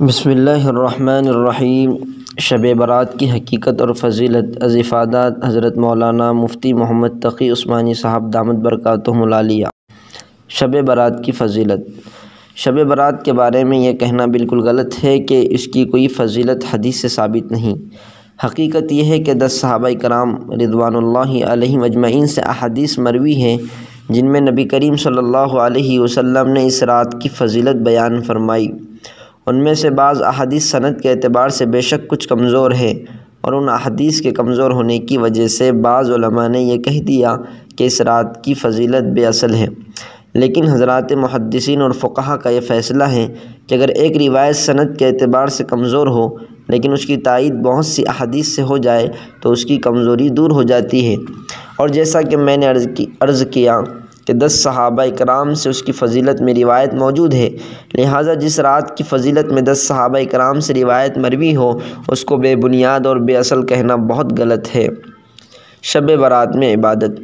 بسم اللہ الرحمن الرحیم۔ شب برات کی حقیقت اور فضیلت از افادات حضرت مولانا مفتی محمد تقی عثمانی صاحب دامت برکاتہم العالیہ۔ شب برات کی فضیلت۔ شب برات کے بارے میں یہ کہنا بالکل غلط ہے کہ اس کی کوئی فضیلت حدیث سے ثابت نہیں۔ حقیقت یہ ہے کہ 10 صحابہ کرام رضوان اللہ علیہم اجمعین سے احادیث مروی ہیں جن میں نبی کریم صلی اللہ علیہ وسلم نے اس رات کی فضیلت بیان فرمائی۔ ان میں سے بعض احادیث سند کے اعتبار سے بے شک کچھ کمزور ہے، اور ان احادیث کے کمزور ہونے کی وجہ سے بعض علماء نے یہ کہہ دیا کہ اس رات کی فضیلت بے اصل ہے۔ لیکن حضرات محدثین اور فقہا کا یہ فیصلہ ہے کہ اگر ایک روایت سند کے اعتبار سے کمزور ہو لیکن اس کی تائید بہت سی احادیث سے ہو جائے تو اس کی کمزوری دور ہو جاتی ہے، اور جیسا کہ میں نے عرض کیا کہ 10 صحابہ کرام سے اس کی فضیلت میں روایت موجود ہے، لہٰذا جس رات کی فضیلت میں 10 صحابہ کرام سے روایت مروی ہو اس کو بے بنیاد اور بے اصل کہنا بہت غلط ہے۔ شب برات میں عبادت۔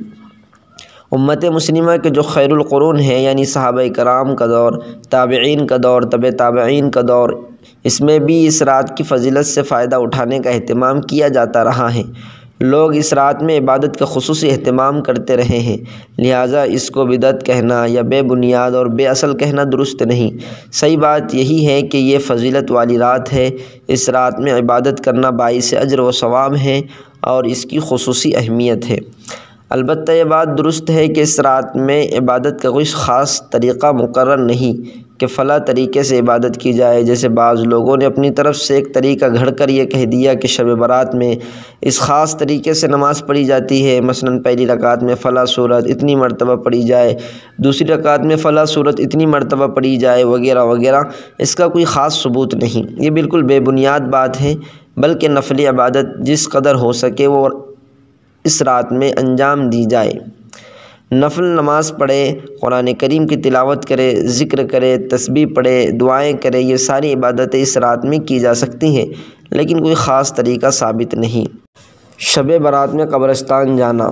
امت مسلمہ کے جو خیر القرون ہے یعنی صحابہ کرام کا دور، تابعین کا دور، تبع تابعین کا دور، اس میں بھی اس رات کی فضیلت سے فائدہ اٹھانے کا اہتمام کیا جاتا رہا ہے۔ لوگ اس رات میں عبادت کا خصوصی اہتمام کرتے رہے ہیں، لہٰذا اس کو بدعت کہنا یا بے بنیاد اور بے اصل کہنا درست نہیں۔ صحیح بات یہی ہے کہ یہ فضیلت والی رات ہے، اس رات میں عبادت کرنا باعث اجر و ثواب ہے اور اس کی خصوصی اہمیت ہے۔ البتہ یہ بات درست ہے کہ اس رات میں عبادت کا کوئی خاص طریقہ مقرر نہیں کہ فلاں طریقے سے عبادت کی جائے، جیسے بعض لوگوں نے اپنی طرف سے ایک طریقہ گھڑ کر یہ کہہ دیا کہ شب برات میں اس خاص طریقے سے نماز پڑھی جاتی ہے، مثلاً پہلی رکعت میں فلاں سورت اتنی مرتبہ پڑھی جائے، دوسری رکعت میں فلاں سورت اتنی مرتبہ پڑھی جائے، وغیرہ وغیرہ۔ اس کا کوئی خاص ثبوت نہیں، یہ بالکل بے بنیاد بات ہے، بلکہ نفلی عبادت جس قدر ہو سکے وہ اس رات میں انجام دی جائے۔ نفل نماز پڑھے، قرآن کریم کی تلاوت کرے، ذکر کرے، تسبیح پڑھے، دعائیں کرے، یہ ساری عبادتیں اس رات میں کی جا سکتی ہیں، لیکن کوئی خاص طریقہ ثابت نہیں۔ شب برات میں قبرستان جانا۔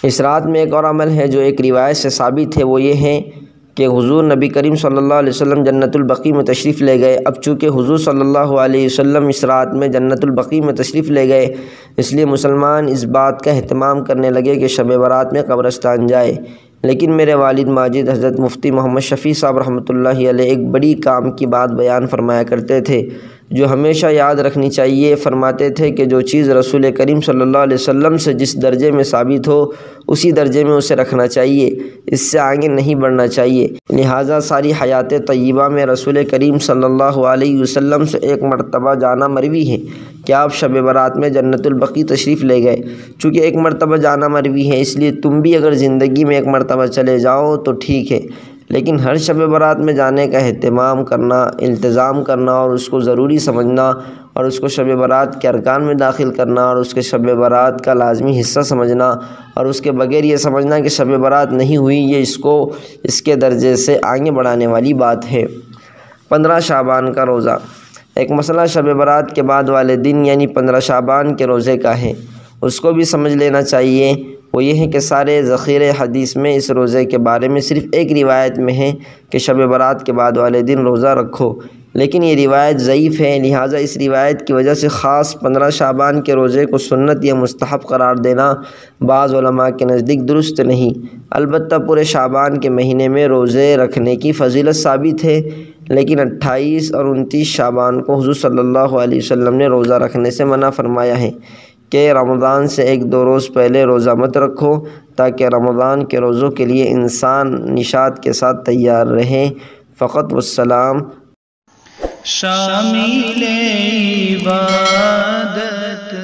اس رات میں ایک اور عمل ہے جو ایک روایت سے ثابت ہے، وہ یہ ہے کہ حضور نبی کریم صلی اللہ علیہ وسلم جنت البقیع میں تشریف لے گئے۔ اب چونکہ حضور صلی اللہ علیہ وسلم اس رات میں جنت البقیع میں تشریف لے گئے، اس لیے مسلمان اس بات کا اہتمام کرنے لگے کہ شب برات میں قبرستان جائے۔ لیکن میرے والد ماجد حضرت مفتی محمد شفیع صاحب رحمۃ اللہ علیہ ایک بڑی کام کی بات بیان فرمایا کرتے تھے جو ہمیشہ یاد رکھنی چاہیے۔ فرماتے تھے کہ جو چیز رسول کریم صلی اللہ علیہ وسلم سے جس درجے میں ثابت ہو اسی درجے میں اسے رکھنا چاہیے، اس سے آگے نہیں بڑھنا چاہیے۔ لہٰذا ساری حیات طیبہ میں رسول کریم صلی اللہ علیہ وسلم سے ایک مرتبہ جانا مروی ہے کہ آپ شب برات میں جنت البقیع تشریف لے گئے۔ چونکہ ایک مرتبہ جانا مروی ہے، اس لیے تم بھی اگر زندگی میں ایک مرتبہ چلے جاؤ تو ٹھیک ہے، لیکن ہر شب برات میں جانے کا اہتمام کرنا، التزام کرنا اور اس کو ضروری سمجھنا اور اس کو شب برات کے ارکان میں داخل کرنا اور اس کے شب برات کا لازمی حصہ سمجھنا اور اس کے بغیر یہ سمجھنا کہ شب برات نہیں ہوئی، یہ اس کے درجے سے آگے بڑھانے والی بات ہے۔ 15 شعبان کا روزہ۔ ایک مسئلہ شب برات کے بعد والے دن یعنی 15 شعبان کے روزے کا ہے، اس کو بھی سمجھ لینا چاہیے۔ وہ یہ ہے کہ سارے ذخیرے حدیث میں اس روزے کے بارے میں صرف ایک روایت میں ہے کہ شب برات کے بعد والے دن روزہ رکھو، لیکن یہ روایت ضعیف ہے، لہٰذا اس روایت کی وجہ سے خاص 15 شعبان کے روزے کو سنت یا مستحب قرار دینا بعض علماء کے نزدیک درست نہیں۔ البتہ پورے شعبان کے مہینے میں روزے رکھنے کی فضیلت ثابت ہے، لیکن 28 اور 29 شعبان کو حضور صلی اللہ علیہ وسلم نے روزہ رکھنے سے منع فرمایا ہے کہ رمضان سے 1-2 روز پہلے روزہ مت رکھو تاکہ رمضان کے روزوں کے لیے انسان نشاط کے ساتھ تیار رہے۔ فقط والسلام۔ شامل عبادت